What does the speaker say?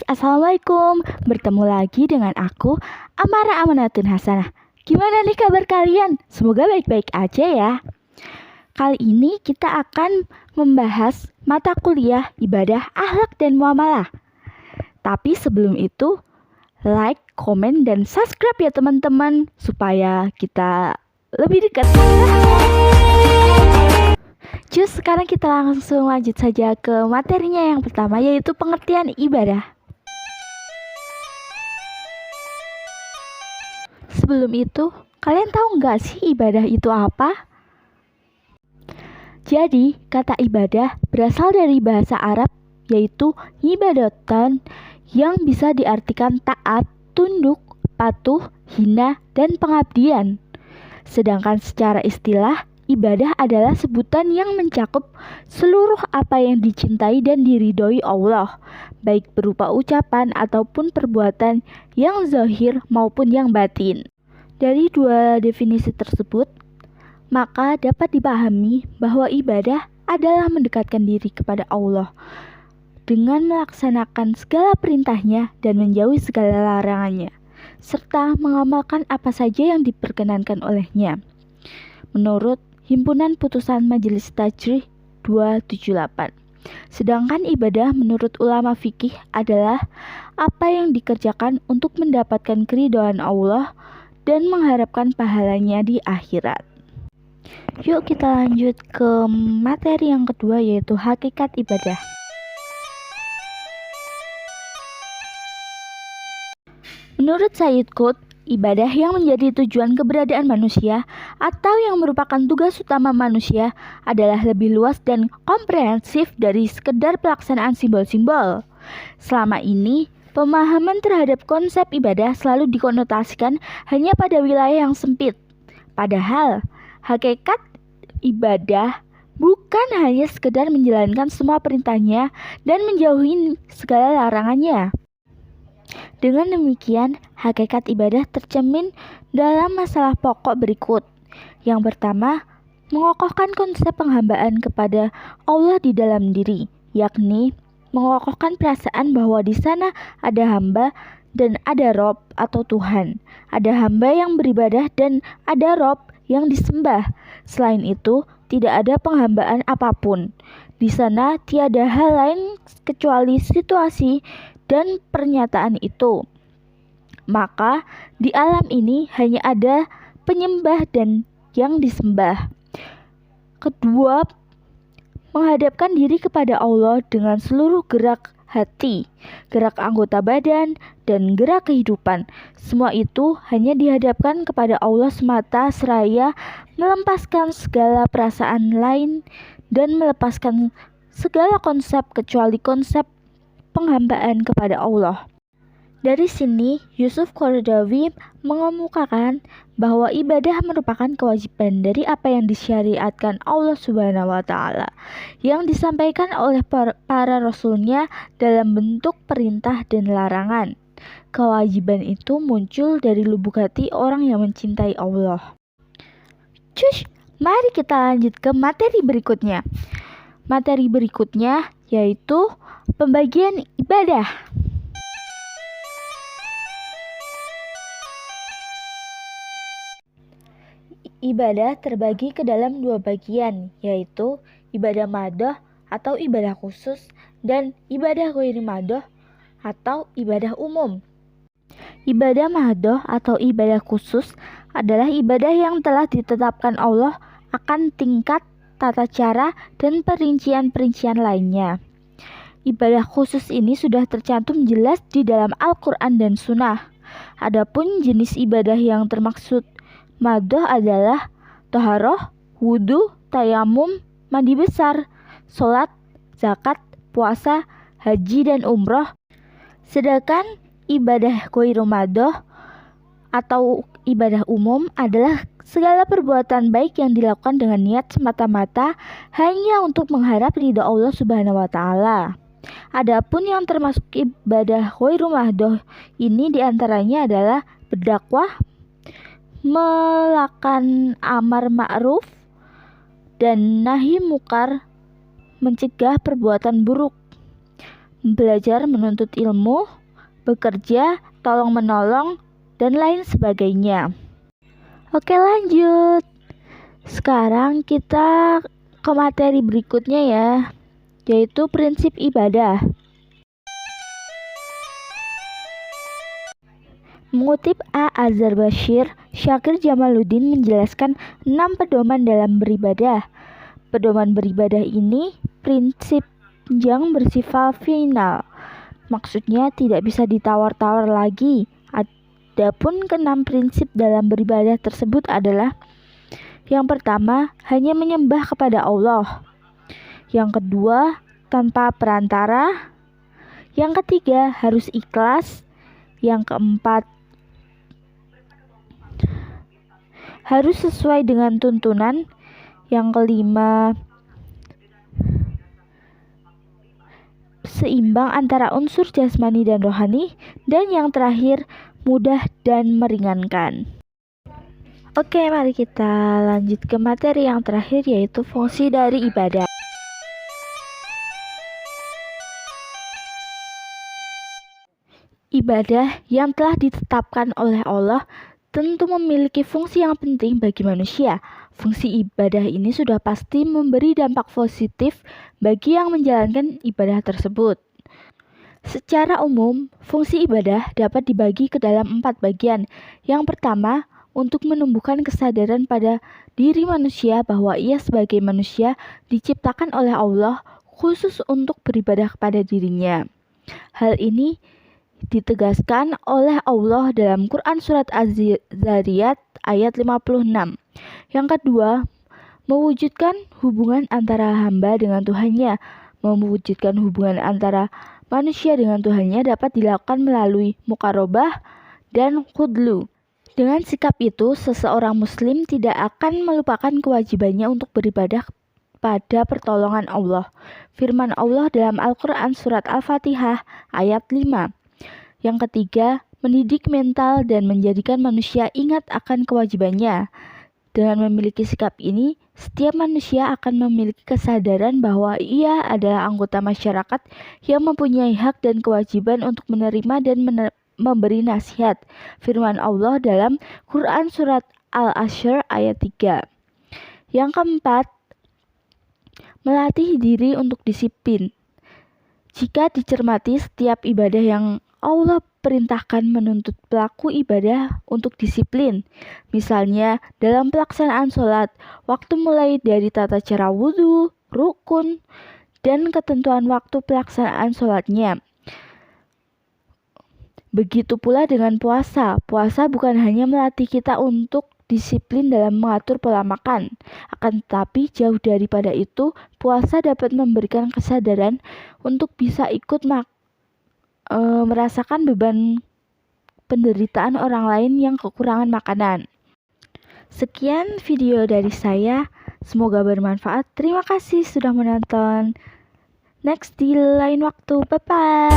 Assalamualaikum. Bertemu lagi dengan aku, Amara Amanatun Hasanah. Gimana nih kabar kalian? Semoga baik-baik aja ya. Kali ini kita akan membahas mata kuliah ibadah, akhlak, dan muamalah. Tapi sebelum itu, like, komen, dan subscribe ya teman-teman, supaya kita lebih dekat. Cus, sekarang kita langsung lanjut saja ke materinya yang pertama, yaitu pengertian ibadah. Sebelum itu, kalian tahu nggak sih ibadah itu apa? Jadi, kata ibadah berasal dari bahasa Arab, yaitu ibadatan, yang bisa diartikan taat, tunduk, patuh, hina, dan pengabdian. Sedangkan secara istilah, ibadah adalah sebutan yang mencakup seluruh apa yang dicintai dan diridhoi Allah, baik berupa ucapan ataupun perbuatan yang zahir maupun yang batin. Dari dua definisi tersebut, maka dapat dipahami bahwa ibadah adalah mendekatkan diri kepada Allah dengan melaksanakan segala perintahnya dan menjauhi segala larangannya, serta mengamalkan apa saja yang diperkenankan olehnya. Menurut Himpunan Putusan Majelis Tajrih 278. Sedangkan ibadah menurut ulama fikih adalah apa yang dikerjakan untuk mendapatkan keridhaan Allah dan mengharapkan pahalanya di akhirat. Yuk kita lanjut ke materi yang kedua, yaitu hakikat ibadah. Menurut Sayyid Qutb, ibadah yang menjadi tujuan keberadaan manusia atau yang merupakan tugas utama manusia adalah lebih luas dan komprehensif dari sekedar pelaksanaan simbol-simbol. Selama ini, pemahaman terhadap konsep ibadah selalu dikonotasikan hanya pada wilayah yang sempit. Padahal, hakikat ibadah bukan hanya sekedar menjalankan semua perintahnya dan menjauhi segala larangannya. Dengan demikian, hakikat ibadah tercermin dalam masalah pokok berikut. Yang pertama, mengokohkan konsep penghambaan kepada Allah di dalam diri, yakni mengokohkan perasaan bahwa di sana ada hamba dan ada Rob atau Tuhan, ada hamba yang beribadah dan ada Rob yang disembah. Selain itu, tidak ada penghambaan apapun. Di sana tiada hal lain kecuali situasi dan pernyataan itu. Maka di alam ini hanya ada penyembah dan yang disembah. Kedua, menghadapkan diri kepada Allah dengan seluruh gerak hati, gerak anggota badan, dan gerak kehidupan. Semua itu hanya dihadapkan kepada Allah semata seraya melepaskan segala perasaan lain dan melepaskan segala konsep kecuali konsep penghambaan kepada Allah. Dari sini, Yusuf Qaradawi mengemukakan bahwa ibadah merupakan kewajiban dari apa yang disyariatkan Allah Subhanahu wa Ta'ala, yang disampaikan oleh para rasulnya dalam bentuk perintah dan larangan. Kewajiban itu muncul dari lubuk hati orang yang mencintai Allah. Mari kita lanjut ke materi berikutnya. Materi berikutnya yaitu pembagian ibadah. Ibadah terbagi ke dalam dua bagian, yaitu ibadah madhoh atau ibadah khusus dan ibadah ghairi madhoh atau ibadah umum. Ibadah madhoh atau ibadah khusus adalah ibadah yang telah ditetapkan Allah akan tingkat, tata cara, dan perincian-perincian lainnya. Ibadah khusus ini sudah tercantum jelas di dalam Al-Quran dan Sunnah. Adapun jenis ibadah yang termaksud madhoh adalah taharah, wudhu, tayamum, mandi besar, sholat, zakat, puasa, haji, dan umroh. Sedangkan ibadah ghairu madhoh atau ibadah umum adalah segala perbuatan baik yang dilakukan dengan niat semata-mata hanya untuk mengharap ridha Allah Subhanahu wa Ta'ala. Adapun yang termasuk ibadah ghairu madhoh ini diantaranya adalah berdakwah, melakukan amar ma'ruf dan nahi mukar, mencegah perbuatan buruk, belajar menuntut ilmu, bekerja, tolong-menolong, dan lain sebagainya. Oke, lanjut. Sekarang kita ke materi berikutnya ya, yaitu prinsip ibadah. Mengutip A. Azhar Bashir, Syakir Jamaluddin menjelaskan 6 pedoman dalam beribadah. Pedoman beribadah ini prinsip yang bersifat final. Maksudnya tidak bisa ditawar-tawar lagi. Adapun ke-6 prinsip dalam beribadah tersebut adalah: yang pertama, hanya menyembah kepada Allah. Yang kedua, tanpa perantara. Yang ketiga, harus ikhlas. Yang keempat, harus sesuai dengan tuntunan. Yang kelima, seimbang antara unsur jasmani dan rohani. Dan yang terakhir, mudah dan meringankan. Oke, mari kita lanjut ke materi yang terakhir, yaitu fungsi dari ibadah. Ibadah yang telah ditetapkan oleh Allah tentu memiliki fungsi yang penting bagi manusia. Fungsi ibadah ini sudah pasti memberi dampak positif bagi yang menjalankan ibadah tersebut. Secara umum, fungsi ibadah dapat dibagi ke dalam 4 bagian. Yang pertama, untuk menumbuhkan kesadaran pada diri manusia bahwa ia sebagai manusia diciptakan oleh Allah khusus untuk beribadah kepada dirinya. Hal ini ditegaskan oleh Allah dalam Quran Surat Az-Zariyat ayat 56. Yang kedua, mewujudkan hubungan antara hamba dengan Tuhannya. Mewujudkan hubungan antara manusia dengan Tuhannya dapat dilakukan melalui muqarabah dan khudlu. Dengan sikap itu, seseorang muslim tidak akan melupakan kewajibannya untuk beribadah pada pertolongan Allah. Firman Allah dalam Al-Quran Surat Al-Fatihah ayat 5. Yang ketiga, mendidik mental dan menjadikan manusia ingat akan kewajibannya. Dengan memiliki sikap ini, setiap manusia akan memiliki kesadaran bahwa ia adalah anggota masyarakat yang mempunyai hak dan kewajiban untuk menerima dan memberi nasihat. Firman Allah dalam Quran Surat Al-Ashr ayat 3. Yang keempat, melatih diri untuk disiplin. Jika dicermati, setiap ibadah yang Allah perintahkan menuntut pelaku ibadah untuk disiplin. Misalnya, dalam pelaksanaan sholat, waktu mulai dari tata cara wudhu, rukun, dan ketentuan waktu pelaksanaan sholatnya. Begitu pula dengan puasa. Puasa bukan hanya melatih kita untuk disiplin dalam mengatur pola makan. Akan tetapi, jauh daripada itu, puasa dapat memberikan kesadaran untuk bisa ikut merasakan beban penderitaan orang lain yang kekurangan makanan. Sekian video dari saya, semoga bermanfaat. Terima kasih sudah menonton. Next di lain waktu, bye-bye.